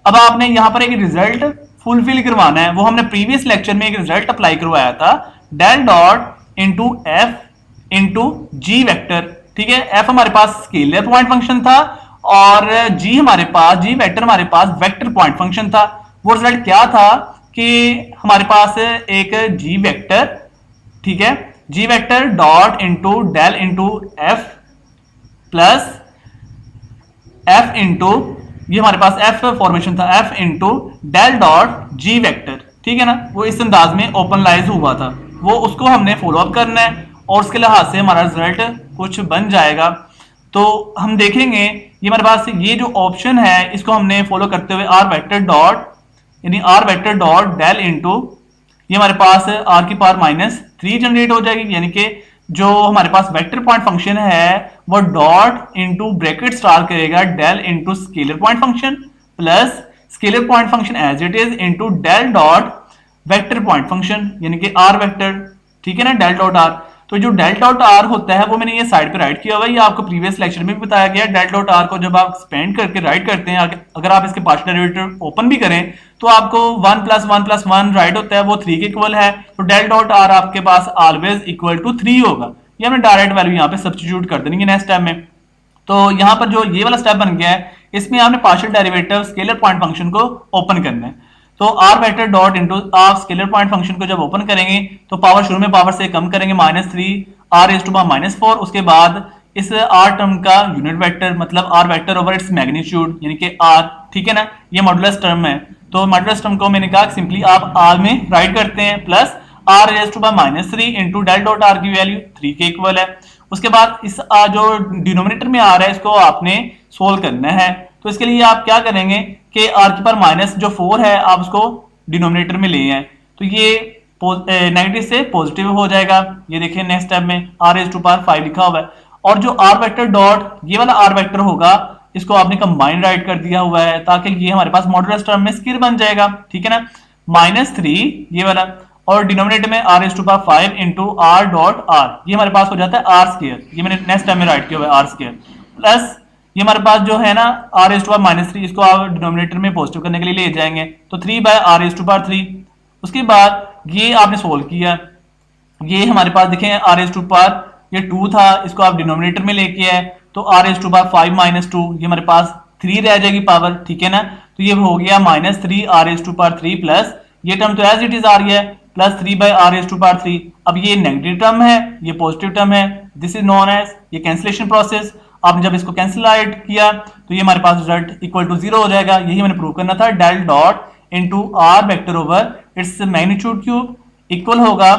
अब आपने यहां पर एक रिजल्ट फुलफिल करवाना है, वो हमने प्रीवियस लेक्चर में एक रिजल्ट अप्लाई करवाया था, del dot into F into G vector. ठीक है, एफ हमारे पास स्केलर पॉइंट फंक्शन था और जी हमारे पास, जी वेक्टर हमारे पास वेक्टर पॉइंट फंक्शन था। वो रिजल्ट क्या था कि हमारे पास एक जी वेक्टर, ठीक है, G vector dot into del into F plus F into, ये हमारे पास एफ फॉर्मेशन था, F into del dot G vector. ठीक है ना, वो इस अंदाज में ओपनलाइज हुआ था, वो उसको हमने फॉलो अप करना है और उसके लिहाज से हमारा रिजल्ट कुछ बन जाएगा। तो हम देखेंगे ये हमारे पास ये जो ऑप्शन है इसको हमने फॉलो करते हुए आर वेक्टर डॉट, यानी r vector dot del into, ये हमारे पास आर की पावर -3 जनरेट हो जाएगी, यानी कि जो हमारे पास वेक्टर पॉइंट फंक्शन है वो डॉट इनटू ब्रैकेट स्टार करेगा del into scalar point function plus scalar point function as it is into del dot vector point function, यानी कि आर वेक्टर। ठीक है ना, डेल डॉट आर। तो जो डेल डॉट आर होता है वो मैंने ये साइड पे राइट किया हुआ है, ये आपको प्रीवियस लेक्चर में भी बताया गया। डेल डॉट आर को जब आप एक्सपेंड करके राइट करते हैं, अगर आप इसके पार्शियल डेरिवेटिव ओपन भी करें तो आपको 1 + 1 + 1 राइट होता है, वो 3 के इक्वल है। तो डेल डॉट आर आपके पास ऑलवेज इक्वल टू 3 होगा। ये हमने डायरेक्ट वैल्यू यहाँ पे सब्स्टिट्यूट कर देनी है नेक्स्ट स्टेप में। तो यहाँ पर जो ये वाला स्टेप बन गया है इसमें आपने partial derivative scalar point function को ओपन करना है। तो आर वेक्टर डॉट इनटू आप स्केलर पॉइंट फंक्शन को जब ओपन करेंगे तो पावर शुरू में पावर से कम करेंगे -3 आर इज टू पावर -4, उसके बाद इस आर टर्म का यूनिट वेक्टर मतलब r vector over its magnitude यानी कि आर। ठीक है ना, ये मॉडुलस टर्म है, तो मॉडुलस टर्म को मैंने कहा सिंपली आप आर में राइट करते हैं plus r is to power -3 into del dot are की वैल्यू 3 के इक्वल है। उसके बाद इस जो डिनोमिनेटर में आ रहा है इसको आपने सोल्व करना है। तो इसके लिए आप क्या करेंगे कि आर की पावर माइनस जो 4 है आप उसको डिनोमिनेटर में ले आए, तो ये नेगेटिव से पॉजिटिव हो जाएगा। ये देखिए नेक्स्ट स्टेप में आर इज टू पावर 5 लिखा हुआ है, और जो आर वेक्टर डॉट ये वाला आर वेक्टर होगा इसको आपने कंबाइन राइट कर दिया हुआ है ताकि ये हमारे पास मॉडुलस टर्म में स्केलर बन जाएगा। ठीक है ना, -3 ये वाला और डिनोमिनेटर में r is to power 5 into r dot r, ये हमारे पास हो जाता है आर स्क्वायर, ये मैंने नेक्स्ट टाइम में राइट किया हुआ है आर स्क्वायर, प्लस ये हमारे पास जो है ना आर इज टू पावर -3, इसको आप डिनोमिनेटर में पॉजिटिव करने के लिए ले जाएंगे तो 3/r इज टू पावर 3। उसके बाद ये आपने सोल्व किया, ये हमारे पास देखें आर इज टू पावर ये 2 था, इसको आप डिनोमिनेटर में लेके आए तो r as to power 5 minus 2, ये हमारे पास 3 रह जाएगी पावर, ठीक है ना। तो ये हो गया minus 3 r as to power 3 plus ये टर्म तो एज इट इज आ रही है plus 3 by r as to power 3। अब ये नेगेटिव टर्म है, ये पॉजिटिव टर्म है, दिस इज नोन एज ये कैंसिलेशन प्रोसेस। आपने जब इसको कैंसिल आउट किया तो ये हमारे पास रिजल्ट इक्वल टू 0 हो जाएगा। यही मैंने प्रूव करना था। Del dot into are vector over its magnitude cube equal होगा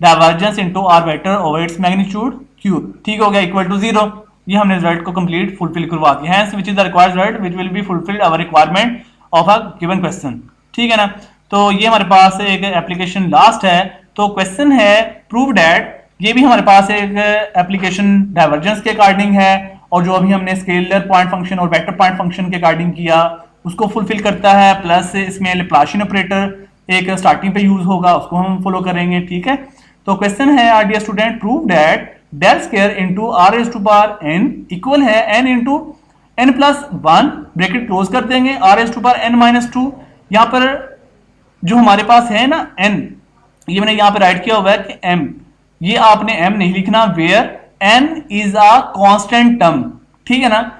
divergence into are vector over its magnitude cube, ठीक हो गया, इक्वल टू 0। ये हमने रिजल्ट को कंप्लीट फुलफिल करवा दिया है, which is the required result which will be fulfilled our requirement of a given question, ठीक है ना। तो ये हमारे पास एक एप्लीकेशन लास्ट है। तो क्वेश्चन है प्रूव दैट, ये भी हमारे पास एक एप्लीकेशन डाइवर्जेंस के अकॉर्डिंग है, और जो अभी हमने स्केलर पॉइंट फंक्शन और वेक्टर पॉइंट फंक्शन के अकॉर्डिंग किया उसको फुलफिल करता है। प्लस इसमें लैप्लाशियन ऑपरेटर एक स्टार्टिंग पे यूज होगा, उसको हम फॉलो करेंगे, ठीक है। तो क्वेश्चन है r dear student, prove that del square into r raise to power n equal है n into n plus 1, bracket close कर देंगे, r raise to power n minus 2। यहाँ पर जो हमारे पास है ना n, ये मैंने यहाँ पे राइट किया हुआ है कि m, ये आपने m नहीं लिखना, where n is a constant term, ठीक है ना।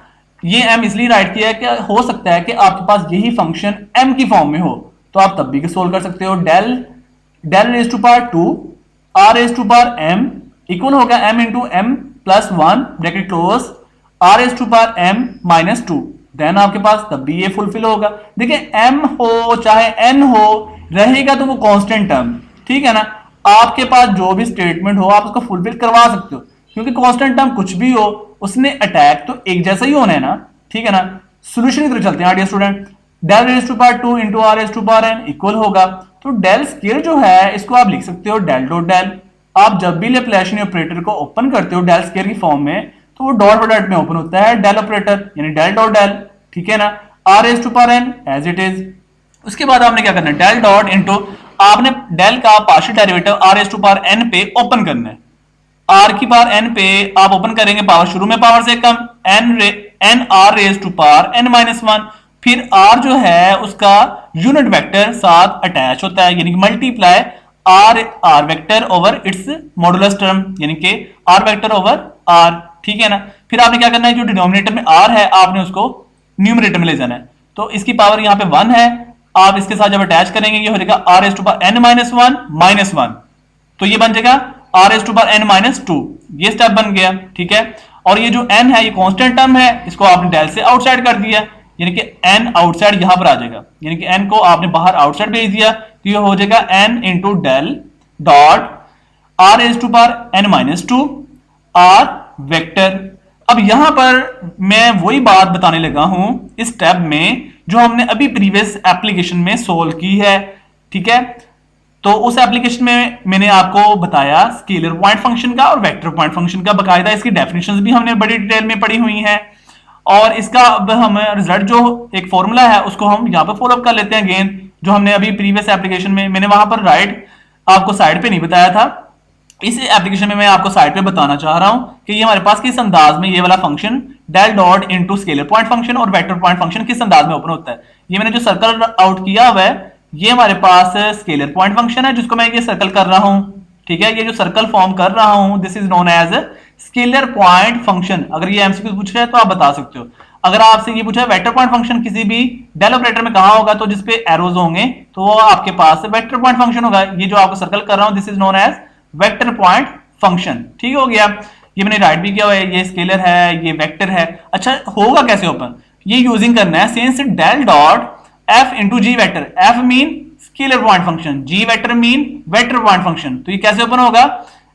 ये m इसलिए राइट किया है कि हो सकता है कि आपके पास यही फंक्शन m की फॉर्म में हो, तो आप तब भी सोल्व कर सकते हो। Del raise to power 2 r raise to power m equal होगा m into m plus 1 bracket close r raise to power m minus 2, then आपके पास तब भी ये फुलफिल होगा। देखिए m हो चाहे n हो, रहेगा तो वो कांस्टेंट टर्म, ठीक है ना। आपके पास जो भी स्टेटमेंट हो आप उसको फुलफिल करवा सकते हो, क्योंकि कांस्टेंट टर्म कुछ भी हो उसने अटैक तो एक जैसा ही होना है ना, ठीक है ना। सॉल्यूशन की तरफ चलते हैं dear student. Del raise to power 2 into r raise to power n equal होगा, तो डेल स्क्वायर जो है इसको आप लिख सकते हो डेल डॉट डेल। आप जब भी लैप्लाशियन ऑपरेटर को ओपन करते हो डेल स्क्वायर की फॉर्म में, तो वो डॉट प्रोडक्ट में ओपन होता है डेल ऑपरेटर, यानी डेल डॉट डेल, ठीक है ना। R raise to power n as it is. उसके बाद आपने क्या करना है, डेल डॉट इनटू, आपने डेल का partial derivative r raise to power n पे ओपन करना है। आर की पावर n पे आप ओपन करेंगे, पावर शुरू में पावर से कम, n r raise to power n minus 1, फिर r जो है उसका यूनिट वेक्टर साथ अटैच होता है, यानी कि multiply r vector over its modulus term, यानी कि आर वेक्टर ओवर आर, ठीक है ना। फिर आपने क्या करना है, जो डिनोमिनेटर में आर है आपने उसको न्यूमरेटर में ले जाना है। तो इसकी पावर यहाँ पे 1 है, आप इसके साथ जब अटैच करेंगे ये हो जाएगा r raise to power n minus 1 minus 1, तो ये बन जाएगा r raise to power n minus 2, ये स्टेप बन गया, ठीक है। और ये जो n है ये कांस्टेंट टर्म है, इसको आपने डेल से आउटसाइड कर दिया, यानी कि n आउटसाइड यहां पर आ जाएगा, यानी कि n को आपने बाहर आउटसाइड भेज दिया, तो ये हो जाएगा n into del dot r raise to power n minus 2 r vector. अब यहां पर मैं वही बात बताने लगा हूं इस स्टेप में जो हमने अभी प्रीवियस एप्लीकेशन में सोल्व की है, ठीक है। तो उस एप्लीकेशन में मैंने आपको बताया स्केलर पॉइंट फंक्शन का और वेक्टर पॉइंट फंक्शन का, बकायदा इसकी डेफिनेशंस भी हमने बड़ी डिटेल में पढ़ी हुई हैं। और इसका अब हम रिजल्ट जो एक फॉर्मूला है उसको हम यहाँ पे फॉलो अप कर लेते हैं अगेन, जो हमने अभी प्रीवियस एप्लीकेशन में, मैंने वहां पर राइट आपको साइड पे नहीं बताया था, इस एप्लीकेशन में मैं आपको साइड पे बताना चाह रहा हूं कि ये हमारे पास किस अंदाज में ये वाला function del dot into scalar point function और वेक्टर पॉइंट फंक्शन किस अंदाज में ओपन होता है। ये मैंने जो सर्कल आउट किया हुआ है ये हमारे पास स्केलर पॉइंट फंक्शन है, जिसको मैं ये सर्कल कर रहा हूं, ठीक है। ये जो सर्कल फॉर्म कर रहा हूं this is known as scalar point function. अगर ये एमसीक्यू पूछ रहा है तो आप बता सकते हो। अगर आपसे ये पूछा है वेक्टर पॉइंट फंक्शन किसी भी डेल ऑपरेटर में कहां होगा, तो जिसपे एरोज होंगे तो वो आपके पास वेक्टर पॉइंट फंक्शन होगा। ये जो आपको सर्कल कर रहा हूं this is known as vector point function, ठीक हो गया। ये मैंने राइट भी किया हुआ है, ये स्केलर है, ये वेक्टर है। अच्छा होगा कैसे ओपन, ये यूजिंग करना है since del dot F into G vector, F mean scalar point function, G vector mean vector point function. तो ये कैसे ओपन होगा,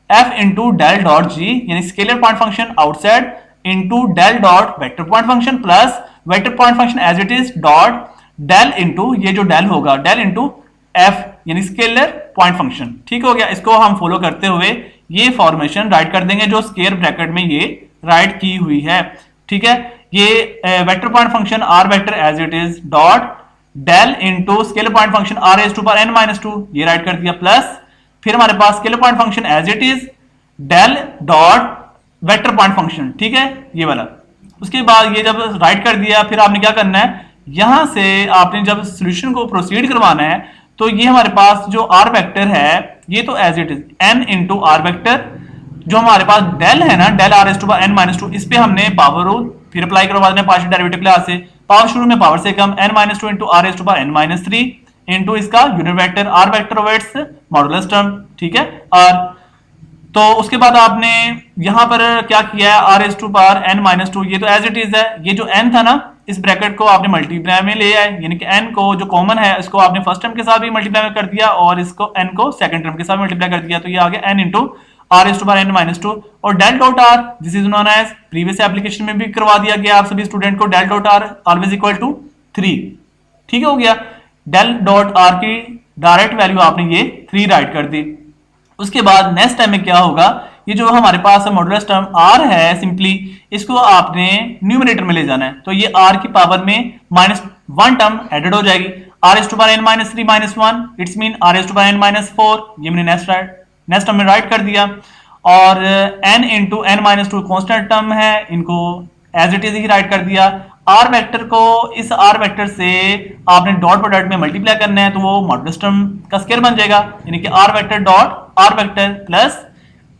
F into del dot G यानी scalar point function outside into del dot vector point function plus vector point function as it is dot del into ये जो del होगा del into F यानी scalar point function, ठीक हो गया। इसको हम फॉलो करते हुए ये फॉर्मेशन राइट कर देंगे जो स्क्वायर ब्रैकेट में ये राइट की हुई है, ठीक है। ये vector point function R vector as it is dot del into scalar point function R raise to power n minus 2, ये राइट कर दिया, प्लस फिर हमारे पास scalar point function as it is del dot vector point function, ठीक है, ये वाला। उसके बाद ये जब राइट कर दिया फिर आपने क्या करना है, यहां से आपने जब सॉल्यूशन को प्रोसीड करवाना है तो ये हमारे पास जो आर वेक्टर है ये तो as it is n into r vector जो हमारे पास डेल है ना, del r S to power N minus two, इस पे हमने पावर रूल फिर अप्लाई करो बाद में पार्शियल डेरिवेटिव क्लास से। पावर शुरू में पावर से कम N minus two into R S to power N minus three into इसका unit vector are vector over its modulus term, ठीक है। और तो उसके बाद आपने यहां पर क्या किया है, r S to power N minus two, ये तो एज इट इज है, ये जो एन था ना इस ब्रैकेट को आपने मल्टीप्लाई में ले आए, यानी कि एन को जो कॉमन है इसको आपने फर्स्ट टर्म के साथ भी मल्टीप्लाई में कर दिया और इसको एन को सेकंड टर्म के साथ मल्टीप्लाई कर दिया, तो ये आ गया N into R S to power N minus two. और del dot R this is known as, previous application में भी करवा दिया गया आप सभी स्टूडेंट को, del dot R always equal to 3, ठीक हो गया। डेल डॉट आर की डायरेक्ट वैल्यू आपने ये 3 राइट कर दी। उसके बाद नेक्स्ट टाइम में क्या होगा, ये जो हमारे पास मॉडुलस टर्म r है, सिंपली इसको आपने न्यूमरेटर में ले जाना है, तो ये r की पावर में -1 टर्म एडेड हो जाएगी, r is to power n minus 3 minus 1, it's mean r is to power n minus 4, ये मैंने नेक्स्ट टर्म में राइट कर दिया। और n इंटू n माइनस 2 कॉन्स्टेंट टर्म है, इनको एज इट इज ही राइट कर दिया। आर वेक्टर को इस आर वेक्टर से आपने डॉट प्रोडक्ट में मल्टीप्लाई करना है, तो वो मॉडुलस टर्म का स्क्वायर बन जाएगा, यानी कि r vector dot r vector plus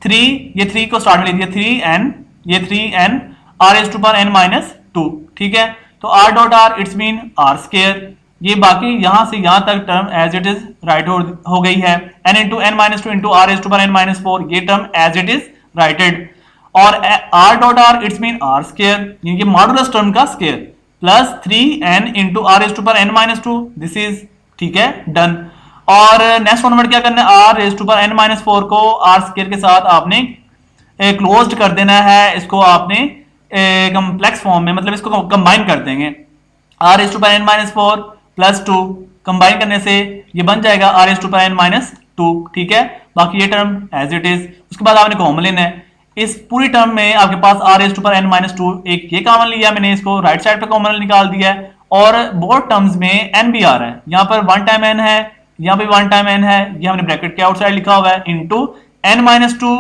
3, ये 3 को स्टार्ट में ले दिया 3n, ये 3n r S to power n minus 2, ठीक है। तो r dot r it's mean r square, ये बाकी यहां से यहां तक term as it is write हो गई है। n into n minus two into R S to power n minus 4, ये term as it is writed. और r dot r it's mean r square, यानी कि मॉडुलस टर्म का square, plus 3n into R S to power n minus 2, this is, ठीक है, done. और next format क्या करना है, r raise to power n minus 4 को आर स्क्वायर के साथ आपने क्लोज्ड कर देना है, इसको आपने कम्प्लेक्स फॉर्म में, मतलब इसको कंबाइन कर देंगे, r raise to power n minus 4 plus 2, combine करने से ये बन जाएगा r raise to power n minus 2, ठीक है। बाकी ये टर्म एज इट इज। उसके बाद आपने कॉमन लेना है, इस पूरी टर्म में आपके पास R raise to power n minus 2, एक ये कॉमन लिया मैंने, इसको राइट साइड पे कॉमन निकाल दिया है, और बोथ टर्म्स में n भी आ रहा है, यहाँ पर 1 टाइम n है, यहाँ पे 1 टाइम n है, ये हमने ब्रैकेट के आउटसाइड लिखा हुआ है, इंटू n माइनस 2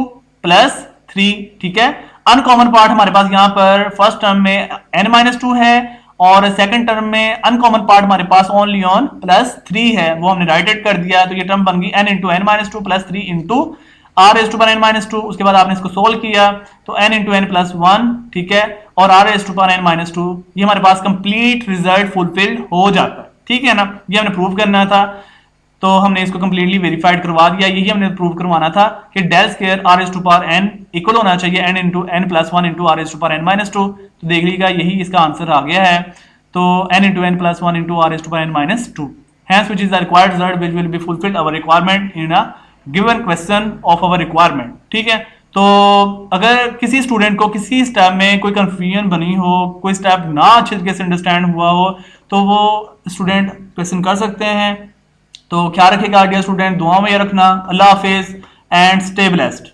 प्लस 3, ठीक है। अनकॉमन पार्ट हमारे पास यहाँ पर फर्स्ट टर्म में n माइनस 2 है, और सेकंड टर्म में अनकॉमन पार्ट हमारे पास ओनली ऑन प्लस 3 है, वो हमने राइटेड कर दिया, तो ये टर्म बन गई n into n minus 2 plus 3 into R S to power n minus 2। उसके बाद आपने इसको सोल्व किया तो n इंटू एन प्लस 1, ठीक है, और r S to power n minus 2, ये हमारे पास कंप्लीट रिजल्ट फुलफिल्ड हो जाता है, ठीक है ना। ये हमने प्रूव करना था, तो हमने इसको कंप्लीटली वेरीफाइड करवा दिया। यही हमने प्रूव करवाना था कि del square r S to power n equal होना चाहिए n into n plus 1 into R S to power n minus 2। तो देख लीजिएगा यही इसका आंसर आ गया है, तो n into n plus 1 into R S to power n minus 2, hence which is the required result which will be fulfilled our requirement in a given question of our requirement, ठीक है। तो अगर किसी student को किसी step में कोई confusion बनी हो, कोई स्टेप ना अच्छे तरीके से अंडरस्टैंड हुआ हो, तो वो स्टूडेंट क्वेश्चन कर सकते हैं। तो ख्याल रखिएगा डियर स्टूडेंट, दुआओं में रखना। अल्लाह हाफिज एंड स्टे ब्लेस्ड।